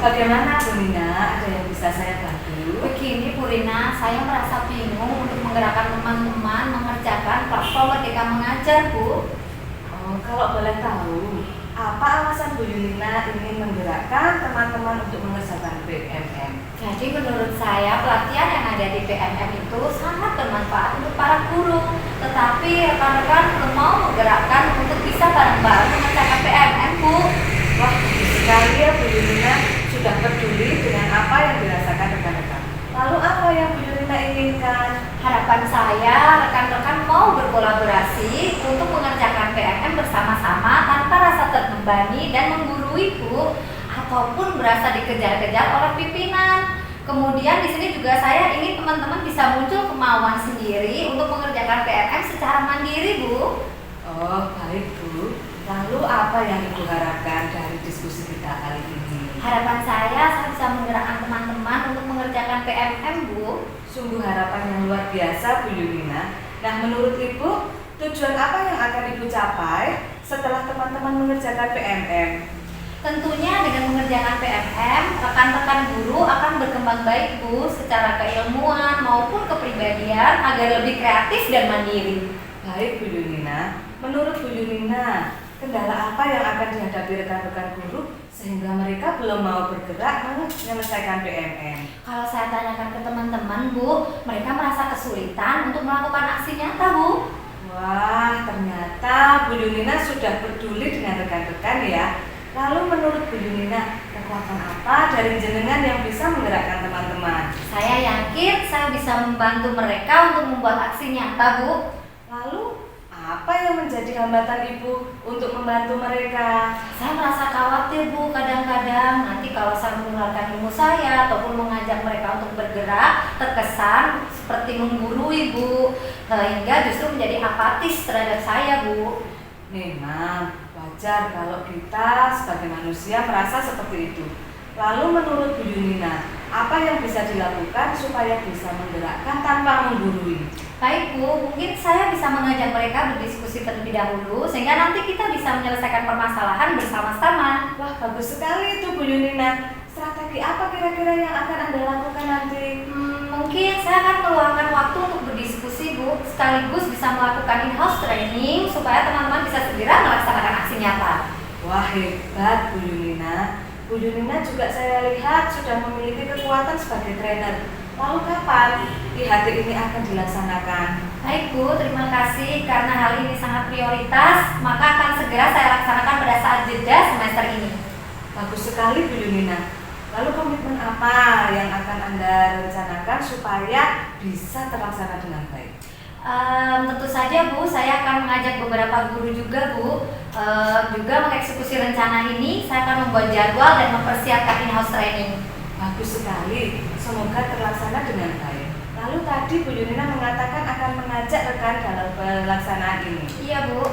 bagaimana Bu Nina? Ada yang bisa saya bantu? Begini Bu Rina, saya merasa bingung untuk menggerakkan teman-teman mengerjakan platform Merdeka Mengajar Bu. Oh, kalau boleh tahu, apa alasan Bu Yunina ingin menggerakkan teman-teman untuk mengerjakan PMM? Jadi menurut saya pelatihan yang ada di PMM itu sangat bermanfaat untuk para guru. Tetapi rekan-rekan belum mau menggerakkan untuk bisa bareng-bareng mengerjakan PMM Bu. Wah, bagus sekali ya Bu Yunina sudah peduli dengan apa yang dirasakan rekan-rekan. Lalu apa yang Bu Yunina inginkan? Harapan saya rekan-rekan mau berkolaborasi untuk mengerjakan PMM bersama-sama tanpa rasa terbebani dan menggurui Bu, ataupun berasa dikejar-kejar oleh pimpinan. Kemudian di sini juga saya ingin teman-teman bisa muncul kemauan sendiri untuk mengerjakan PMM secara mandiri Bu. Oh, baik Bu. Lalu apa yang Ibu harapkan dari diskusi kita kali ini? Harapan saya bisa menggerakkan teman-teman untuk mengerjakan PMM Bu. Sungguh harapan yang luar biasa Bu Yunina. Nah, menurut Ibu, tujuan apa yang akan Ibu capai setelah teman-teman mengerjakan PMM? Tentunya dengan mengerjakan PMM, rekan-rekan guru akan berkembang baik Bu secara keilmuan maupun kepribadian agar lebih kreatif dan mandiri. Baik Bu Yunina, menurut Bu Yunina, kendala apa yang akan dihadapi rekan-rekan guru sehingga mereka belum mau bergerak menyelesaikan PMM? Kalau saya tanyakan ke teman-teman Bu, mereka merasa kesulitan untuk melakukan aksi nyata Bu. Wah, ternyata Bu Yunina sudah peduli dengan rekan-rekan ya. Lalu menurut Bu Yunina, kekuatan apa dari jenengan yang bisa menggerakkan teman-teman? Saya yakin saya bisa membantu mereka untuk membuat aksi nyata Bu. Lalu apa yang menjadi hambatan Ibu untuk membantu mereka? Saya merasa khawatir Bu, kadang-kadang nanti kalau saya menularkan ilmu saya ataupun mengajak mereka untuk bergerak, terkesan seperti menggurui Bu, sehingga justru menjadi apatis terhadap saya Bu. Memang wajar kalau kita sebagai manusia merasa seperti itu. Lalu menurut Bu Yunina, apa yang bisa dilakukan supaya bisa menggerakkan tanpa menggurui? Baik Bu, mungkin saya bisa mengajak mereka berdiskusi terlebih dahulu sehingga nanti kita bisa menyelesaikan permasalahan bersama-sama. Wah, bagus sekali itu Bu Yunina. Strategi apa kira-kira yang akan Anda lakukan nanti? Mungkin saya akan meluangkan waktu untuk berdiskusi Bu, sekaligus bisa melakukan in-house training supaya teman-teman bisa segera melaksanakan aksi nyata. Wah, hebat Bu Yunina. Bu Yunina juga saya lihat sudah memiliki kekuatan sebagai trainer. Lalu kapan IHT ini akan dilaksanakan? Baik Bu, terima kasih karena hal ini sangat prioritas, maka akan segera saya laksanakan pada saat jeda semester ini. Bagus sekali Bu Yunina. Lalu komitmen apa yang akan Anda rencanakan supaya bisa terlaksana dengan baik? Tentu saja Bu, saya akan mengajak beberapa guru juga Bu, juga mengeksekusi rencana ini. Saya akan membuat jadwal dan mempersiapkan in-house training. Bagus sekali, semoga terlaksana dengan baik. Lalu tadi Bu Yunina mengatakan akan mengajak rekan dalam pelaksanaan ini. Iya Bu,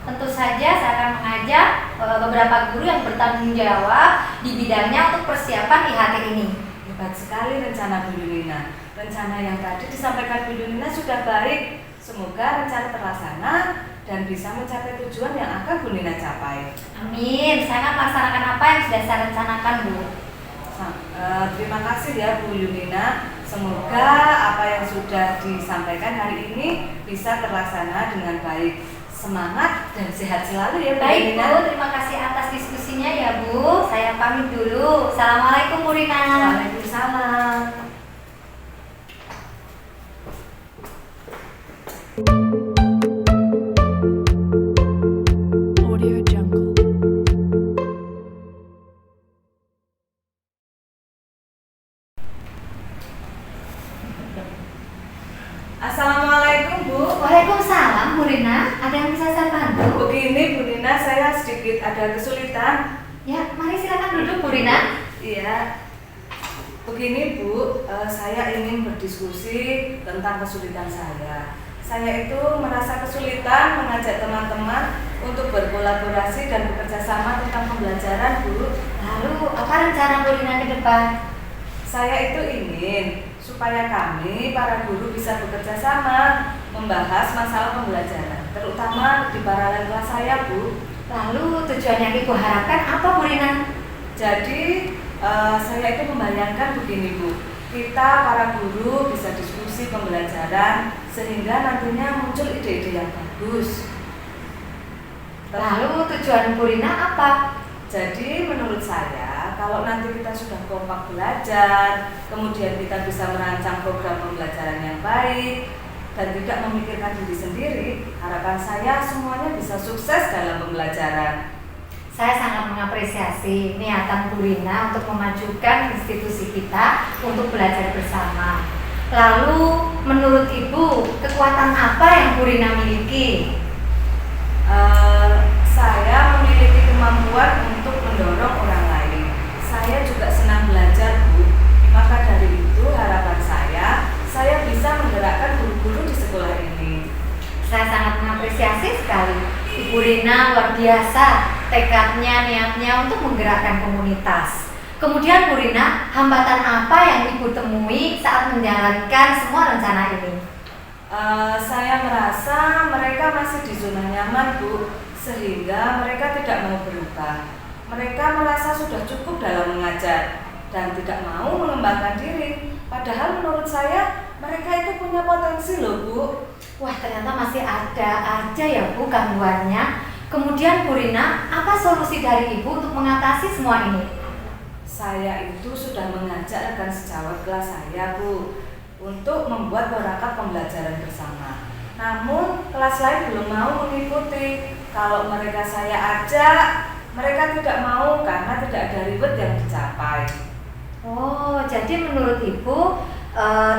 tentu saja saya akan mengajak beberapa guru yang bertanggung jawab di bidangnya untuk persiapan IHT ini. Hebat sekali rencana Bu Yunina. Rencana yang tadi disampaikan Bu Yunina sudah baik. Semoga rencana terlaksana dan bisa mencapai tujuan yang akan Bu Yunina capai. Amin, saya akan melaksanakan apa yang sudah saya rencanakan Bu. Terima kasih ya Bu Yunina. Semoga apa yang sudah disampaikan hari ini bisa terlaksana dengan baik. Semangat dan sehat selalu ya Bu Baik Yunina. Bu, terima kasih atas diskusinya ya Bu. Saya pamit dulu. Assalamualaikum Bu Rina. Waalaikumsalam. Audio Jungle. Assalamualaikum Bu. Waalaikumsalam Bu Rina. Ada yang bisa saya bantu? Begini Bu Nina, saya sedikit ada kesulitan. Ya, mari silakan duduk Bu Rina. Iya. Begini Bu, saya ingin berdiskusi tentang kesulitan saya. Saya itu merasa kesulitan mengajak teman-teman untuk berkolaborasi dan bekerja sama tentang pembelajaran Bu. Lalu, apa rencana Bu Rina ke depan? Saya itu ingin supaya kami para guru bisa bekerja sama membahas masalah pembelajaran, terutama di paralel kelas saya Bu. Lalu, tujuan yang Ibu harapkan apa Bu Rina? Jadi Saya itu membayangkan begini Bu, kita para guru bisa diskusi pembelajaran sehingga nantinya muncul ide-ide yang bagus. Lalu tujuan Bu Rina apa? Jadi menurut saya kalau nanti kita sudah kompak belajar, kemudian kita bisa merancang program pembelajaran yang baik dan tidak memikirkan diri sendiri, harapan saya semuanya bisa sukses dalam pembelajaran. Saya sangat mengapresiasi niatan Bu Rina untuk memajukan institusi kita untuk belajar bersama. Lalu menurut Ibu, kekuatan apa yang Bu Rina miliki? Saya memiliki kemampuan untuk mendorong orang lain. Saya juga senang belajar Bu. Maka dari itu harapan saya bisa menggerakkan guru-guru di sekolah ini. Saya sangat mengapresiasi sekali. Ibu Rina luar biasa tekadnya, niatnya untuk menggerakkan komunitas. Kemudian Bu Rina, hambatan apa yang Ibu temui saat menjalankan semua rencana ini? Saya merasa mereka masih di zona nyaman Bu, sehingga mereka tidak mau berubah. Mereka merasa sudah cukup dalam mengajar dan tidak mau mengembangkan diri. Padahal menurut saya mereka itu punya potensi loh Bu. Wah, ternyata masih ada aja ya Bu gangguannya. Kemudian Bu Rina, apa solusi dari Ibu untuk mengatasi semua ini? Saya itu sudah mengajak rekan sejawat kelas saya Bu untuk membuat perangkat pembelajaran bersama. Namun kelas lain belum mau mengikuti. Kalau mereka saya ajak, mereka tidak mau karena tidak ada reward yang dicapai. Oh, jadi menurut Ibu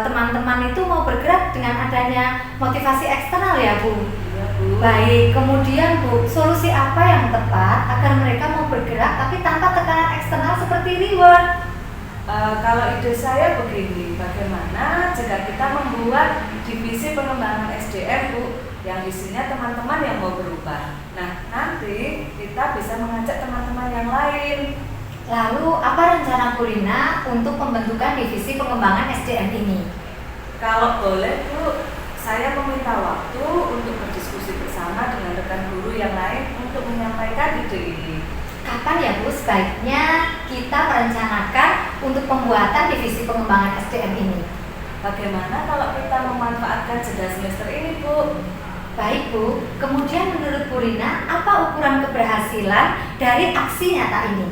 teman-teman itu mau bergerak dengan adanya motivasi eksternal ya Bu? Iya Bu. Baik, kemudian Bu, solusi apa yang tepat agar mereka mau bergerak tapi tanpa tekanan eksternal seperti reward? Kalau ide saya begini, bagaimana jika kita membuat divisi pengembangan SDM Bu, yang isinya teman-teman yang mau berubah. Nah, nanti kita bisa mengajak teman-teman yang lain. Lalu, apa rencana Bu Rina untuk pembentukan divisi pengembangan SDM ini? Kalau boleh Bu, saya meminta waktu untuk berdiskusi bersama dengan rekan guru yang lain untuk menyampaikan ide ini. Kapan ya Bu sebaiknya kita merencanakan untuk pembuatan divisi pengembangan SDM ini? Bagaimana kalau kita memanfaatkan jeda semester ini Bu? Baik Bu, kemudian menurut Bu Rina, apa ukuran keberhasilan dari aksi nyata ini?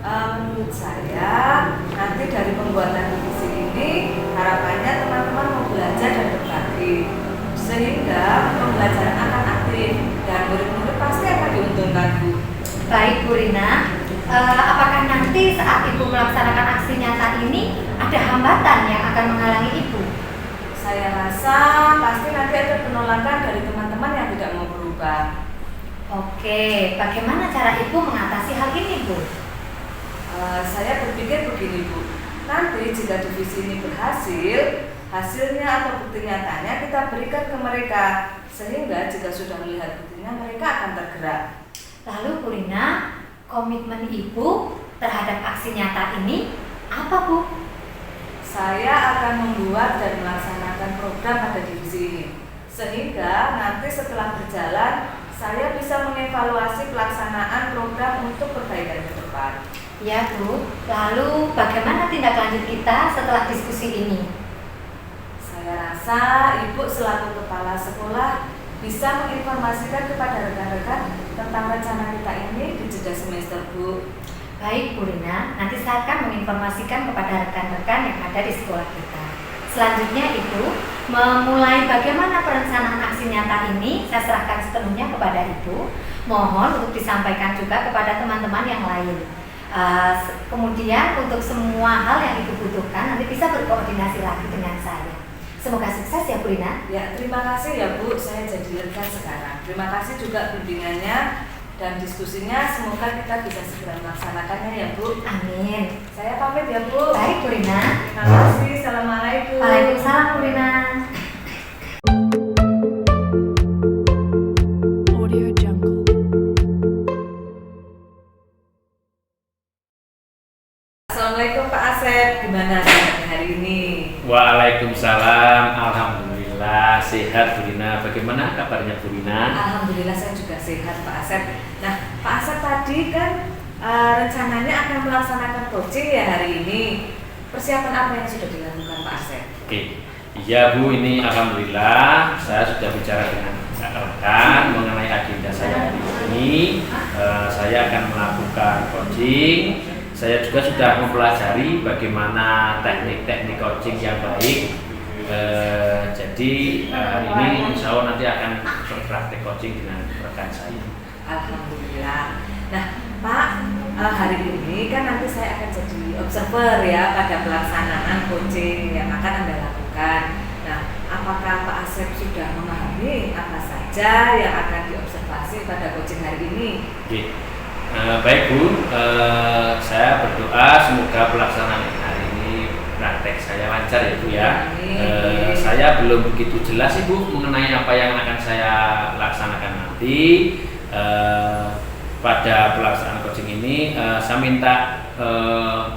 Menurut saya, nanti dari pembuatan divisi ini harapannya teman-teman mau belajar dan berbagi, sehingga pembelajaran akan aktif dan murid-murid pasti akan diuntungkan Bu. Baik Bu Rina, apakah nanti saat Ibu melaksanakan aksi nyata ini ada hambatan yang akan menghalangi Ibu? Saya rasa pasti nanti ada penolakan dari teman-teman yang tidak mau berubah. Oke, bagaimana cara Ibu mengatasi hal ini Bu? Saya berpikir begini Bu, nanti jika divisi ini berhasil, hasilnya atau bukti nyatanya kita berikan ke mereka, sehingga jika sudah melihat buktinya mereka akan tergerak. Lalu Bu Rina, komitmen Ibu terhadap aksi nyata ini apa Bu? Saya akan membuat dan melaksanakan program pada divisi ini, sehingga nanti setelah berjalan saya bisa mengevaluasi pelaksanaan program untuk perbaikan ke depan. Ya Bu, lalu bagaimana tindak lanjut kita setelah diskusi ini? Saya rasa Ibu selaku kepala sekolah bisa menginformasikan kepada rekan-rekan tentang rencana kita ini di jeda semester Bu. Baik Bu Rina, nanti saya akan menginformasikan kepada rekan-rekan yang ada di sekolah kita. Selanjutnya Ibu, memulai bagaimana perencanaan aksi nyata ini saya serahkan sepenuhnya kepada Ibu. Mohon untuk disampaikan juga kepada teman-teman yang lain. Kemudian untuk semua hal yang Ibu butuhkan nanti bisa berkoordinasi lagi dengan saya. Semoga sukses ya Bu Rina. Ya, terima kasih ya Bu, saya jadi lega sekarang. Terima kasih juga bimbingannya dan diskusinya, semoga kita bisa segera melaksanakannya ya Bu. Amin. Saya pamit ya Bu. Baik Bu Rina. Terima kasih, assalamualaikum. Waalaikumsalam Bu Rina. Audio Jungle. Assalamualaikum Pak Asep, gimana kabarnya hari ini? Waalaikumsalam, alhamdulillah sehat Bu Rina. Bagaimana kabarnya Bu Rina? Alhamdulillah saya juga sehat Pak Asep. Nah Pak Asep tadi kan rencananya akan melaksanakan coaching ya hari ini. Persiapan apa yang sudah dilakukan Pak Asep? Oke, iya Bu, ini alhamdulillah saya sudah bicara dengan rekan mengenai agenda saya hari ini. Saya akan melakukan coaching. Saya juga sudah mempelajari bagaimana teknik-teknik coaching yang baik. Jadi hari ini insya Allah nanti akan berpraktek coaching dengan rekan saya. Alhamdulillah. Nah Pak, hari ini kan nanti saya akan jadi observer ya pada pelaksanaan coaching yang akan Anda lakukan. Nah, apakah Pak Asep sudah memahami apa saja yang akan diobservasi pada coaching hari ini? Oke. Baik Bu, saya berdoa semoga pelaksanaan hari ini praktek saya lancar ya Bu ya. Saya belum begitu jelas Ibu mengenai apa yang akan saya laksanakan nanti. Pada pelaksanaan coaching ini, saya minta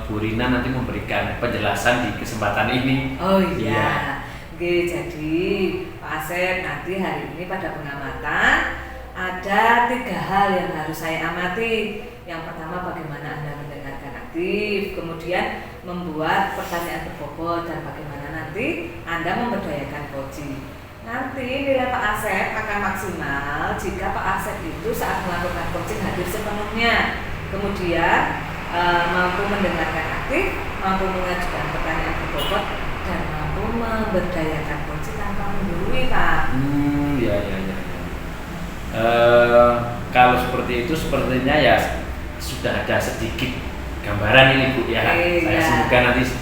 Bu Rina nanti memberikan penjelasan di kesempatan ini. Oh iya. Oke, jadi Pak Asep nanti hari ini pada pengamatan ada 3 hal yang harus saya amati. Yang pertama, bagaimana Anda mendengarkan aktif, kemudian membuat pertanyaan berbobot, dan bagaimana nanti Anda memberdayakan coaching. Nanti nilai Pak Asep akan maksimal jika Pak Asep itu saat melakukan coaching hadir sepenuhnya. Kemudian mampu mendengarkan aktif, mampu mengajukan pertanyaan berbobot, dan mampu memberdayakan coaching tanpa menggurui Pak. Ya. Kalau seperti itu sepertinya ya sudah ada sedikit gambaran ini Bu ya. Saya semoga nanti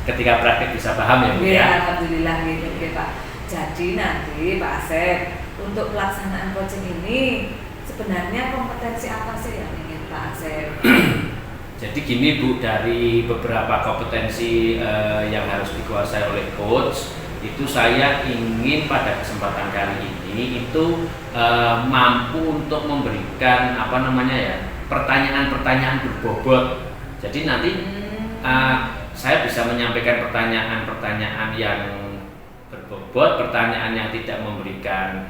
ketika praktek bisa paham ya Bu ya. Alhamdulillah gitu Pak. Jadi nanti Pak Asep untuk pelaksanaan coaching ini sebenarnya kompetensi apa sih yang ingin Pak Asep? Jadi gini Bu, dari beberapa kompetensi yang harus dikuasai oleh coach, itu saya ingin pada kesempatan kali ini itu mampu untuk memberikan pertanyaan-pertanyaan berbobot. Jadi nanti saya bisa menyampaikan pertanyaan-pertanyaan yang berbobot, pertanyaan yang tidak memberikan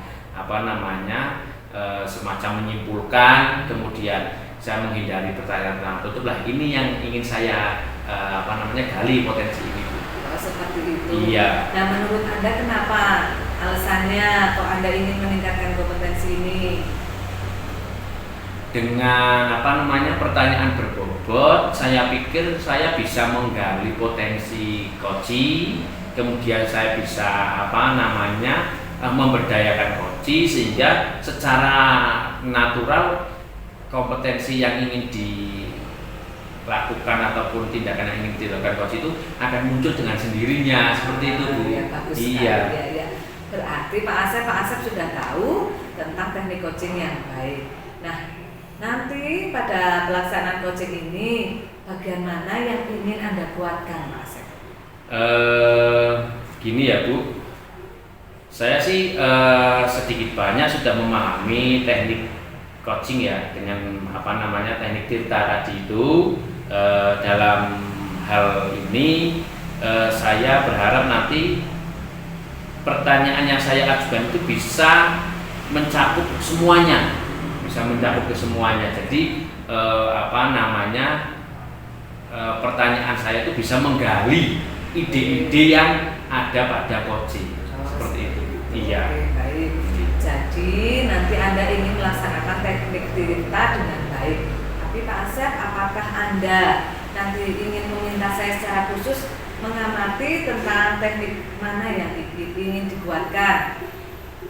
semacam menyimpulkan, kemudian saya menghindari pertanyaan tutup lah. Ini yang ingin saya gali potensi ini Bu. Oh, seperti itu. Iya. Nah, menurut Anda kenapa alasannya kok Anda ingin meningkatkan kompetensi ini? Dengan pertanyaan berbobot, saya pikir saya bisa menggali potensi coaching, kemudian saya bisa memberdayakan coaching, sehingga secara natural kompetensi yang ingin dilakukan ataupun tindakan yang ingin dilakukan coach itu akan muncul dengan sendirinya, seperti itu Bu. Ya, bagus Iya. Ya. Berarti Pak Asep sudah tahu tentang teknik coaching yang baik. Nah, nanti pada pelaksanaan coaching ini bagian mana yang ingin Anda kuatkan Pak Asep? Gini ya Bu, saya sih sedikit banyak sudah memahami teknik coaching ya, dengan teknik Tirta tadi itu. Dalam hal ini saya berharap nanti pertanyaan yang saya ajukan itu bisa mencakup semuanya, Jadi pertanyaan saya itu bisa menggali ide-ide yang ada pada coaching, seperti itu. Iya. Oke, baik. Jadi nanti Anda ingin melaksanakan teknik Tirta dengan baik. Tapi Pak Asep, apakah Anda nanti ingin meminta saya secara khusus mengamati tentang teknik mana yang ingin dikuatkan?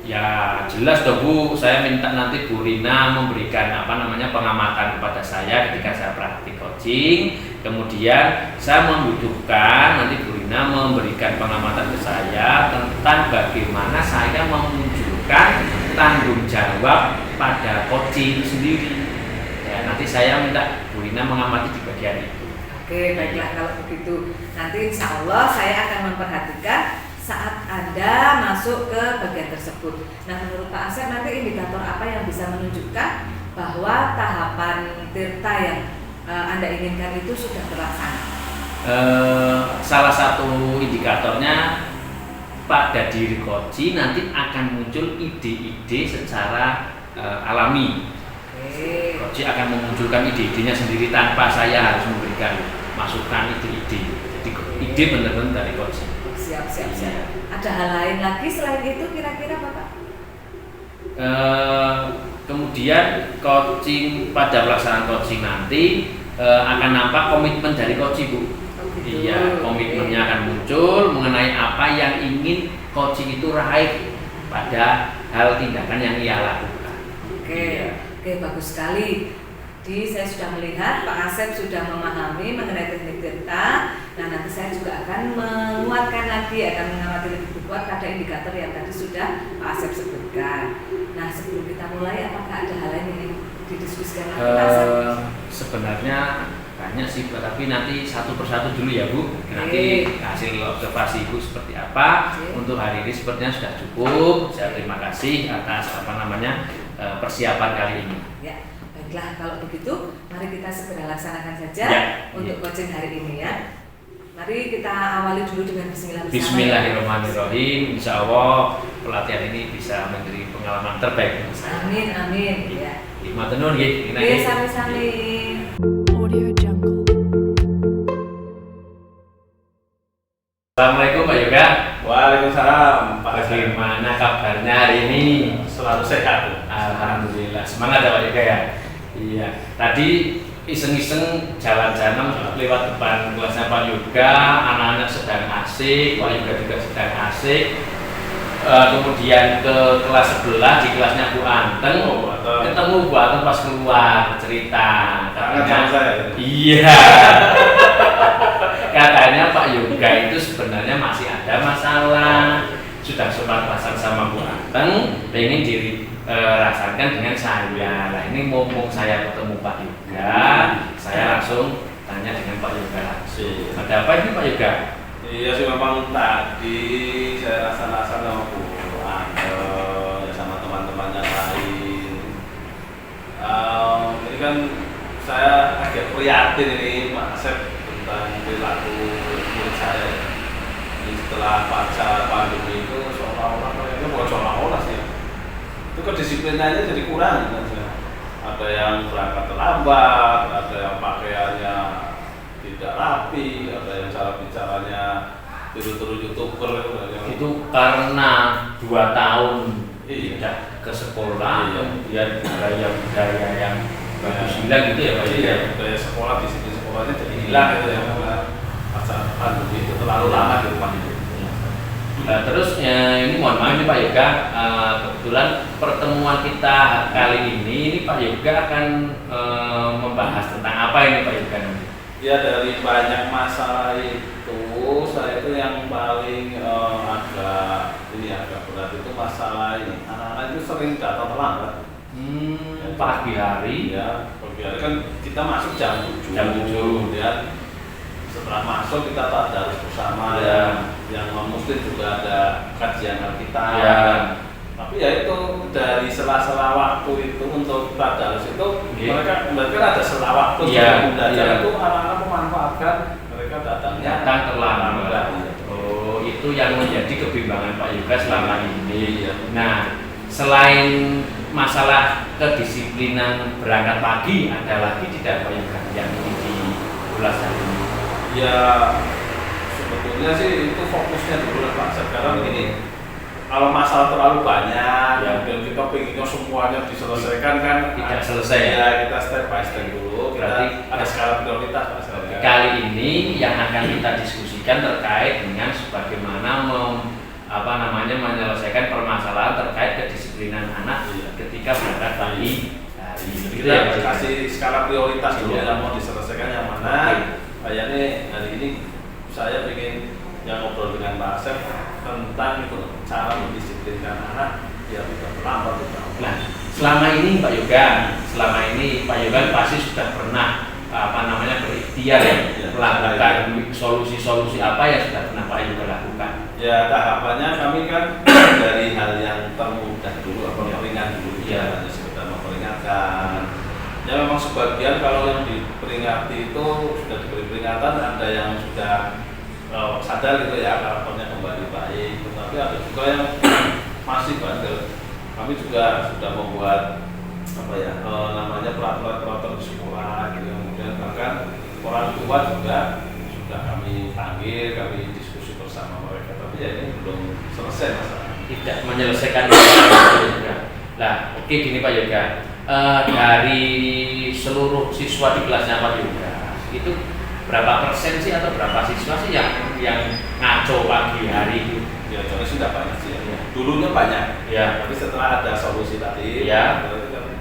Ya jelas dong Bu, saya minta nanti Bu Rina memberikan pengamatan kepada saya ketika saya praktik coaching. Kemudian saya membutuhkan nanti Bu Rina memberikan pengamatan ke saya tentang bagaimana saya memunculkan tanggung jawab pada coaching sendiri. Ya, nanti saya minta Bu Rina mengamati di bagian itu. Oke, baiklah kalau begitu. Nanti insya Allah saya akan memperhatikan saat Anda masuk ke bagian tersebut. Nah, menurut Pak Asep nanti indikator apa yang bisa menunjukkan bahwa tahapan Tirta yang Anda inginkan itu sudah terlaksana? Salah satu indikatornya pada diri coaching nanti akan muncul ide-ide secara alami. Oke. Coach akan memunculkan ide-idenya sendiri tanpa saya harus memberikan masukan ide-ide. Jadi ide benar-benar dari coach. Siap. Iya. Ada hal lain lagi selain itu kira-kira Bapak? Kemudian coaching, pada pelaksanaan coaching nanti akan nampak komitmen dari coach Bu. Oh, gitu. Iya, komitmennya akan muncul mengenai apa yang ingin coaching itu raih pada hal tindakan yang ia lakukan. Oke, Iya. oke, bagus sekali. Jadi saya sudah melihat Pak Asep sudah memahami mengenai teknik delta. Nah, nanti saya juga akan menguatkan lagi, akan mengamati lebih kuat pada indikator yang tadi sudah Pak Asep sebutkan. Nah, sebelum kita mulai, apakah ada hal lain yang ingin didiskusikan lagi Pak Asep? Sebenarnya banyak sih, tapi nanti satu persatu dulu ya Bu. Nanti hasil observasi Ibu seperti apa. Oke. Untuk hari ini sepertinya sudah cukup. Saya terima kasih atas persiapan kali ini. Ya, baiklah kalau begitu, mari kita segera laksanakan saja Ya, untuk iya. coaching hari ini ya. Mari kita awali dulu dengan Bismillah bersama. Bismillahirrahmanirrahim. Insya Allah pelatihan ini bisa menjadi pengalaman terbaik untuk saya. Amin. Ya. Matur nuwun nggih. Oke, sami-sami. Audio Jungle. Assalamualaikum Pak Yoga. Waalaikumsalam Pak Hasan. Bagaimana kabarnya hari ini? Selalu sehat. Alhamdulillah. Semangat ya Pak Yoga ya. Iya. Tadi iseng-iseng jalan-jalan lewat depan kelasnya Pak Yoga, anak-anak sedang asik, Pak Yoga juga sedang asik. Kemudian ke kelas sebelah di kelasnya Bu Anteng, Oh, Bu Anteng. ketemu Bu Anteng pas keluar cerita. Kangen sama saya. Iya. Katanya Pak Yoga itu sebenarnya masih ada masalah. Sudah sempat pasang sama Bu Anteng, pengen dirasakan dengan saya. Nah ini mumpung saya ketemu Pak Yoga, saya langsung tanya dengan Pak Yoga langsung. Ada apa ini Pak Yoga? Iya sih memang tadi saya rasa-rasa sama Bu Anteng, ya sama teman-teman yang lain. Ini kan saya agak prihatin ini Pak Asep tentang perilaku murid saya. Ini setelah pasca pandemi itu seolah-olah kayaknya bukan seolah-olah sih. Itu kedisiplinannya jadi kurang kan. Ada yang berangkat terlambat, ada yang pakaiannya tidak rapi, ada yang cara bicaranya tiru-tiru YouTuber Itu karena 2 tahun Iya. tidak ke sekolah, Iya. kemudian budaya yang bagus hilang gitu ya Pak Yoga. Iya, budaya sekolah di sini sekolahnya jadi hilang gitu ya karena masa pandemi itu terlalu lama di rumah itu. Terus ini mohon maaf nih Pak Yoga, kebetulan pertemuan kita kali ini Pak Yoga akan membahas tentang apa ini Pak Yoga nanti? Ya dari banyak masalah itu saya itu yang paling agak berat itu masalah ini anak-anak itu sering datang terlambat. Pagi hari Ya, pagi hari kan kita masuk jam 7. Jam 7. Ya. Setelah masuk kita tadarus bersama Ya. yang non-muslim juga ada kajian Alkitab. Ya. Tapi ya itu dari sela-sela waktu itu untuk tadarus itu Iya. mereka ada sela waktu Iya, untuk belajar iya. itu anak-anak memanfaatkan mereka datangnya datang terlambat. Iya. Oh, itu yang menjadi kebimbangan Pak Yoga selama ini. Iya. Nah, selain masalah kedisiplinan berangkat pagi, ada lagi tidak Pak Yoga yang ingin diulas hari ini? Ya sebetulnya sih itu fokusnya dulu lah Pak. Sekarang ini kalau masalah terlalu banyak Ya. dan kita pengennya semuanya diselesaikan kan Tidak selesai. Ya kita step by step dulu. Berarti kita ada skala prioritas Pak. Kali ini yang akan kita diskusikan terkait dengan sebagaimana menyelesaikan permasalahan terkait kedisiplinan anak Iya. ketika berangkat pagi hari. Jadi Gitu ya, kita Pak Yoga? kasih skala prioritas dulu Iya. yang mau diselesaikan yang mana. Oke. Kayaknya hari ini saya ingin yang ngobrol dengan Pak Asep tentang itu cara mendisiplinkan anak biar tidak terlambat. Nah, selama ini Pak Yoga pasti sudah pernah berikhtiar ya, Ya. melakukan solusi-solusi apa yang sudah pernah Pak Yoga lakukan. Ya tahapannya kami kan dari hal yang termudah dulu atau Ya. ringan dulu Ya. hanya sekedar memperingatkan. Ya memang sebagian kalau yang diperingati itu sudah diberi peringatan, ada yang sudah sadar gitu ya karakternya kembali baik, tetapi ada juga yang masih bandel. Kami juga sudah membuat namanya peraturan di sekolah gitu. Kemudian bahkan orang tua juga sudah kami panggil, kami diskusi bersama mereka, tapi ya ini belum selesai masalah. Tidak menyelesaikan masalah juga. Nah, oke gini Pak Yoga, dari seluruh siswa di kelasnya Pak Yoga itu berapa persen sih atau berapa siswa sih yang ngaco pagi hari itu? Ya, soalnya sudah banyak sih. Ya. Dulunya banyak, Ya. tapi setelah ada solusi tadi, Ya.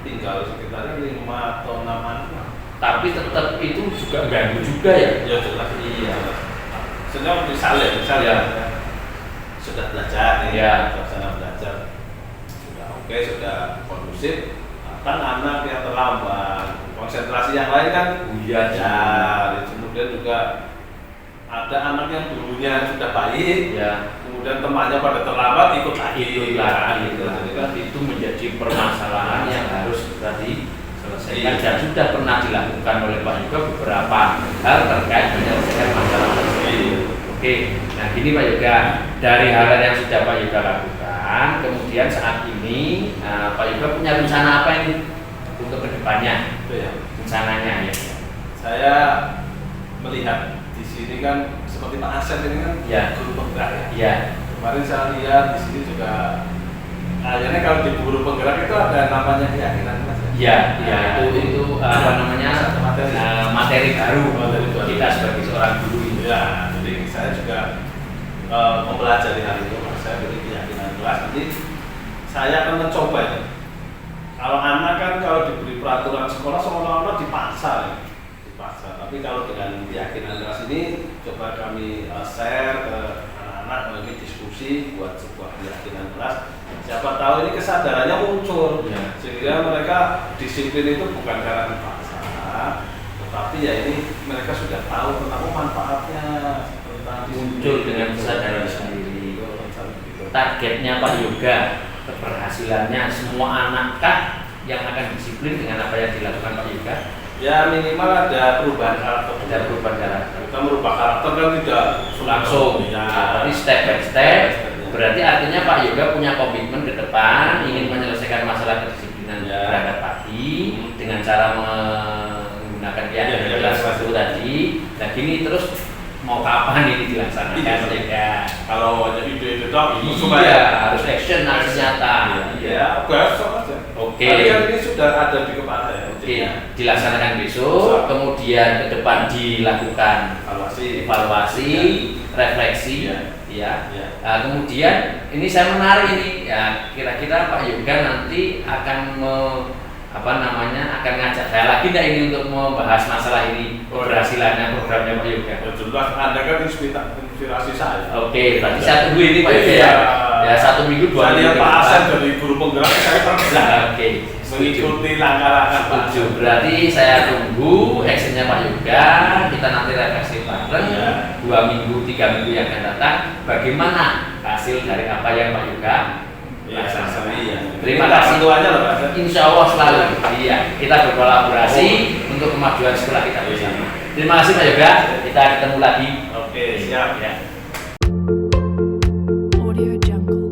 tinggal sekitar 5 atau 6 anak. Tapi tetap itu juga ganggu juga ya. Ya jelas. Iya. Sebenarnya misalnya Ya. sudah belajar nih, Ya. sudah belajar, sudah oke, sudah kondusif. Kan anak yang terlambat, konsentrasi yang lain kan, Iya. ya. Kemudian juga ada anak yang dulunya sudah baik, Ya. kemudian temannya pada terlambat ikut lagi, Itu lagi gitu. Jadi kan itu menjadi permasalahan yang harus tadi selesaikan Iya. dan sudah pernah dilakukan oleh Pak Yoga beberapa hal terkait menyelesaikan masalah tersebut. Iya. Oke, nah gini Pak Yoga, dari hal yang sudah Pak Yoga lakukan, kemudian saat ini Pak Yoga punya rencana apa ini untuk kedepannya? itu ya. Rencananya ya. Saya melihat di sini kan seperti Pak Asep ini kan Ya. guru penggerak ya. Ya, Kemarin saya lihat di sini juga akhirnya kalau di guru penggerak itu ada namanya keyakinan Mas. ya, ya itu apa namanya materi baru Materi untuk baru. kita sebagai seorang guru ini. Ya, jadi saya juga mempelajari hal itu. Saya beri keyakinan kelas. Nanti saya akan mencoba ya. Kalau anak kan kalau diberi peraturan sekolah seolah-olah dipaksa ya. Dipaksa. Tapi kalau dengan keyakinan kelas ini coba kami share ke anak-anak, lagi diskusi buat sebuah keyakinan kelas. Siapa tahu ini kesadarannya muncul, Ya. sehingga mereka disiplin itu bukan karena dipaksa, tetapi ya ini mereka sudah tahu tentang manfaatnya, tentang Muncul disiplin. dengan kesadaran sendiri. Gitu. Targetnya Pak Yoga, keberhasilannya semua anak kah yang akan disiplin dengan apa yang dilakukan Pak Yoga? Ya minimal ada perubahan karakter. Ada perubahan karakter. Kita merubah karakter kan tidak Langsung, ya. tapi step by step. Berarti artinya Pak Yoga punya komitmen ke depan ingin menyelesaikan masalah kedisiplinan Ya. berangkat pagi dengan cara menggunakan keyakinan Ya, kelas ya, itu tadi. Nah gini terus mau kapan ini dilaksanakan ya? Kalau hanya ide-ide doang, Iya, harus action harus nyata. Ya, besok aja. Oke. Tapi kan ini sudah ada di kepala ya. Oke, dilaksanakan besok, kemudian ke depan dilakukan evaluasi, refleksi, ya. Ya. Nah, kemudian ini saya menarik ini, ya kira-kira Pak Yoga nanti akan akan ngajak saya lagi nggak ini untuk membahas masalah ini keberhasilannya programnya Pak Yoga. Ya, jelas Anda kan inspirasi saya. Oke, berarti saya tunggu ini Pak Yoga ya. Ya 1 minggu 2 Saya minggu. lihat ke Pak depan. Asep dari guru penggerak saya pernah Oke, setuju. mengikuti langkah-langkah Pak Setuju. Asep. Berarti saya tunggu actionnya Pak Yoga. Kita nanti refleksi bareng Ya. 2 minggu, 3 minggu yang akan datang. Bagaimana hasil dari apa yang Pak Yoga Ya, laksanakan? iya. Terima kasih. Bantuannya loh Pak Asep. Insya Allah selalu. Iya, kita berkolaborasi untuk kemajuan sekolah kita bersama. Terima kasih Pak Yoga. Kita ketemu lagi. Oke, siap. Ya. Audio Jungle.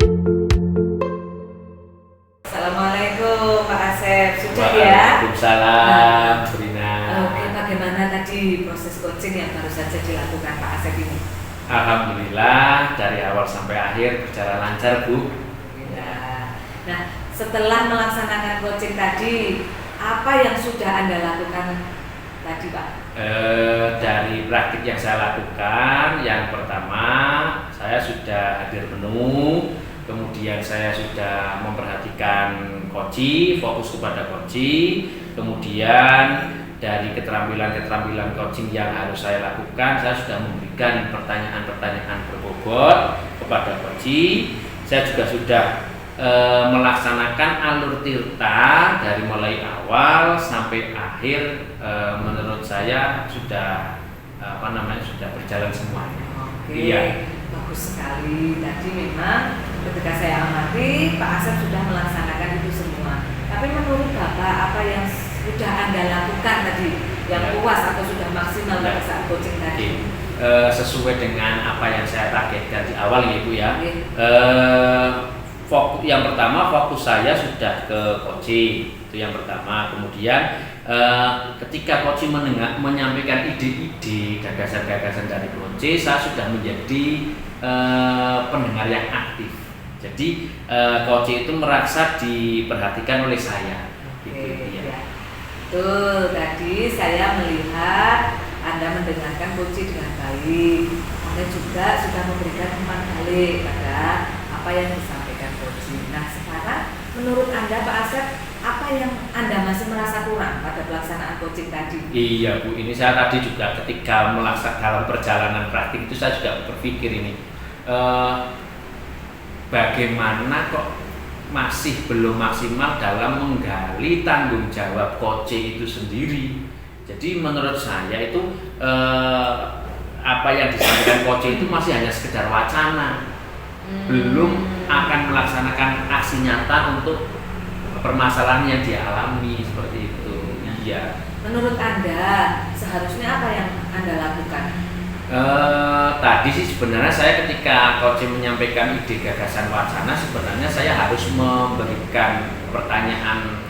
Assalamualaikum Pak Asep, sudah ya? Waalaikumsalam, Brina. Oke, bagaimana tadi proses coaching yang baru saja dilakukan Pak Asep ini? Alhamdulillah dari awal sampai akhir berjalan lancar Bu. Ya. Nah, setelah melaksanakan coaching tadi, apa yang sudah Anda lakukan tadi Pak? Dari praktik yang saya lakukan, yang pertama saya sudah hadir menu, kemudian saya sudah memperhatikan coaching, fokus kepada coaching, kemudian dari keterampilan coaching yang harus saya lakukan, saya sudah memberikan pertanyaan-pertanyaan berbobot kepada coaching. Saya juga sudah melaksanakan alur tirta dari mulai awal sampai akhir, menurut saya sudah sudah berjalan semuanya. Oke, Iya. bagus sekali. Tadi memang ketika saya amati Pak Asep sudah melaksanakan itu semua. Tapi menurut Bapak apa yang sudah Anda lakukan tadi yang Ya. puas atau sudah maksimal pada saat coaching tadi? Sesuai dengan apa yang saya targetkan di awal ya Bu ya. Oke. yang pertama fokus saya sudah ke coaching, itu yang pertama. Kemudian ketika coaching menyampaikan ide-ide, gagasan-gagasan dari coaching, saya sudah menjadi pendengar yang aktif. Jadi coaching itu merasa diperhatikan oleh saya. Oke, Gitu, ya. ya. Tuh, tadi saya melihat Anda mendengarkan coaching dengan baik. Anda juga sudah memberikan umpan balik pada apa yang disampaikan coaching. Nah, sekarang menurut Anda Pak Asep, apa yang Anda masih merasa kurang pada pelaksanaan coaching tadi? Iya Bu, ini saya tadi juga ketika melaksanakan dalam perjalanan praktik itu saya juga berpikir ini bagaimana kok masih belum maksimal dalam menggali tanggung jawab coaching itu sendiri. Jadi menurut saya itu apa yang disampaikan coaching itu masih hanya sekedar wacana, belum akan melaksanakan aksi nyata untuk permasalahan yang dialami seperti itu. Iya. Menurut Anda, seharusnya apa yang Anda lakukan? Tadi sih sebenarnya saya ketika coaching menyampaikan ide gagasan wacana, sebenarnya saya harus memberikan pertanyaan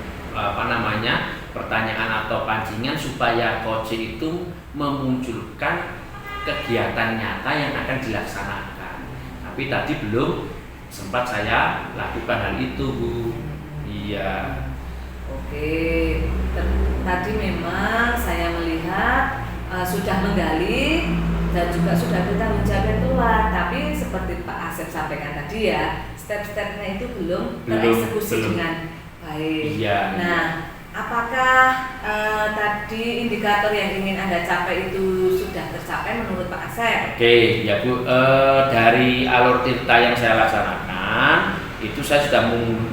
pertanyaan atau pancingan supaya coaching itu memunculkan kegiatan nyata yang akan dilaksanakan. Tapi tadi belum sempat saya lakukan hal itu, Bu. Iya. Oke, tadi memang saya melihat sudah menggali dan juga sudah bertanggung jawab keluar. Tapi seperti Pak Asep sampaikan tadi ya, step-stepnya itu belum tereksekusi dengan baik. Iya. Nah, apakah tadi indikator yang ingin Anda capai itu sudah tercapai menurut Pak Asep? Oke, ya Bu. Dari alur tirta yang saya laksanakan, itu saya sudah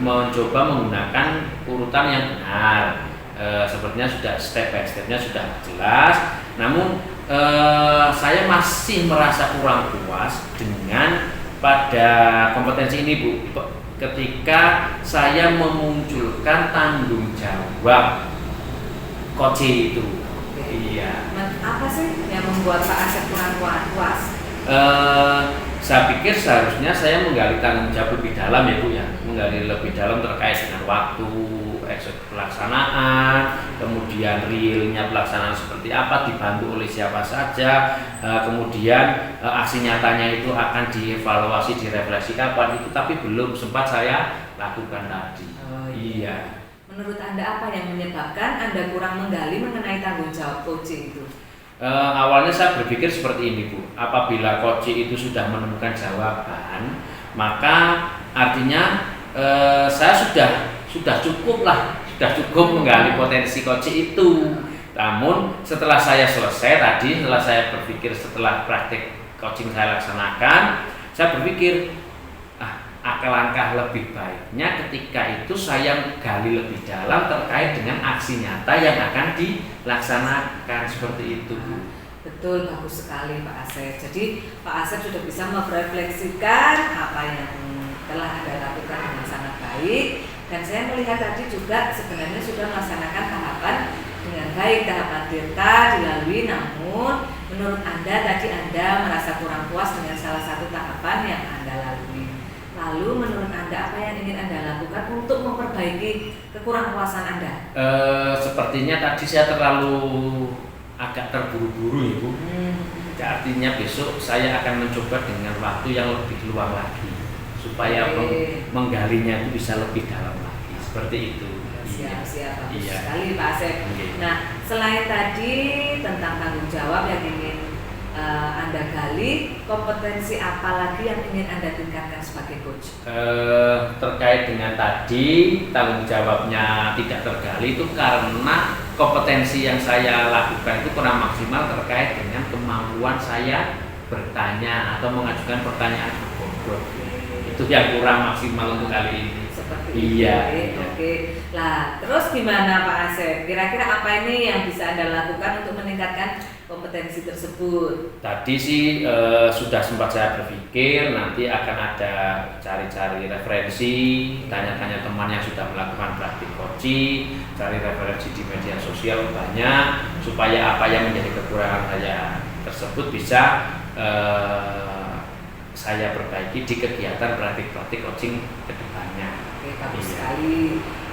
mencoba menggunakan urutan yang benar. Sepertinya sudah step by stepnya sudah jelas. Namun saya masih merasa kurang puas dengan pada kompetensi ini, Bu. Ketika saya memunculkan tanggung jawab coaching itu. Oke. Iya. Apa sih yang membuat Pak Asep kurang puas? Saya pikir seharusnya saya menggali tanggung jawab lebih dalam ya Bu ya, menggali lebih dalam terkait dengan waktu, eksekusi pelaksanaan, kemudian realnya pelaksanaan seperti apa, dibantu oleh siapa saja, kemudian aksi nyatanya itu akan dievaluasi, direfleksi kapan itu, tapi belum sempat saya lakukan tadi. Oh, iya. Menurut Anda apa yang menyebabkan Anda kurang menggali mengenai tanggung jawab coaching itu? Awalnya saya berpikir seperti ini Bu, apabila coaching itu sudah menemukan jawaban, maka artinya saya sudah cukup menggali potensi coaching itu. Namun setelah saya selesai tadi, setelah saya berpikir setelah praktik coaching saya laksanakan, saya berpikir langkah lebih baiknya ketika itu saya gali lebih dalam terkait dengan aksi nyata yang akan dilaksanakan seperti itu. Betul, bagus sekali Pak Asep. Jadi Pak Asep sudah bisa merefleksikan apa yang telah Anda lakukan dengan sangat baik, dan saya melihat tadi juga sebenarnya sudah melaksanakan tahapan dengan baik, tahapan tirta dilalui. Namun menurut Anda tadi Anda merasa kurang puas dengan salah satu tahapan yang Anda lalui. Lalu menurut Anda apa yang ingin Anda lakukan untuk memperbaiki kekurangpuasan Anda? Sepertinya tadi saya terlalu agak terburu-buru ya Bu. Artinya besok saya akan mencoba dengan waktu yang lebih luang lagi supaya menggalinya itu bisa lebih dalam lagi. Seperti itu. Siap, bagus Iya. sekali Pak Asep. Nah, selain tadi tentang tanggung jawab yang ingin Anda gali, kompetensi apa lagi yang ingin Anda tingkatkan sebagai coach? Terkait dengan tadi tanggung jawabnya tidak tergali itu karena kompetensi yang saya lakukan itu kurang maksimal terkait dengan kemampuan saya bertanya atau mengajukan pertanyaan ke bobot. Itu yang kurang maksimal untuk kali ini. Seperti Iya. itu. Oke. Lah, terus gimana Pak Asep? Kira-kira apa ini yang bisa Anda lakukan untuk meningkatkan kompetensi tersebut? Tadi sih sudah sempat saya berpikir nanti akan ada cari-cari referensi, tanya-tanya teman yang sudah melakukan praktik coaching, cari referensi di media sosial banyak supaya apa yang menjadi kekurangan saya tersebut bisa saya perbaiki di kegiatan praktik-praktik coaching ke depannya. Oke, bagus Iya. sekali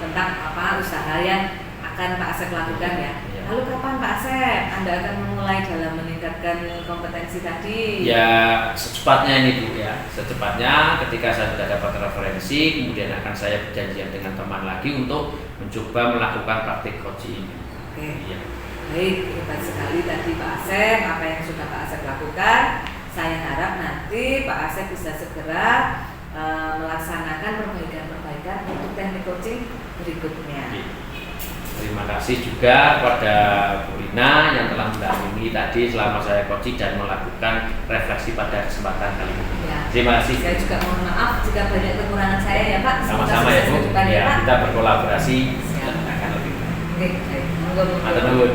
tentang apa usaha yang akan Pak Asep lakukan ya. Iya. Lalu kapan Pak Asep Anda akan memulai dalam meningkatkan kompetensi tadi? Ya secepatnya ini Bu ya, secepatnya ketika saya sudah dapat referensi, kemudian akan saya berjanjian dengan teman lagi untuk mencoba melakukan praktik coaching ini. Oke. Iya. Baik, hebat sekali tadi Pak Asep apa yang sudah Pak Asep lakukan. Saya harap nanti Pak Asep bisa segera melaksanakan perbaikan-perbaikan untuk teknik coaching berikutnya. Oke. Terima kasih juga kepada Bu Rina yang telah mendampingi tadi selama saya coaching dan melakukan refleksi pada kesempatan kali ini. Ya. Terima kasih. Saya juga mohon maaf jika banyak kekurangan saya ya Pak. Semoga Sama-sama ya sukses Bu. ke depan ya Ya, Pak. kita berkolaborasi Siap. dan akan lebih baik. Oke, baik. Monggo, monggo. Matur nuwun.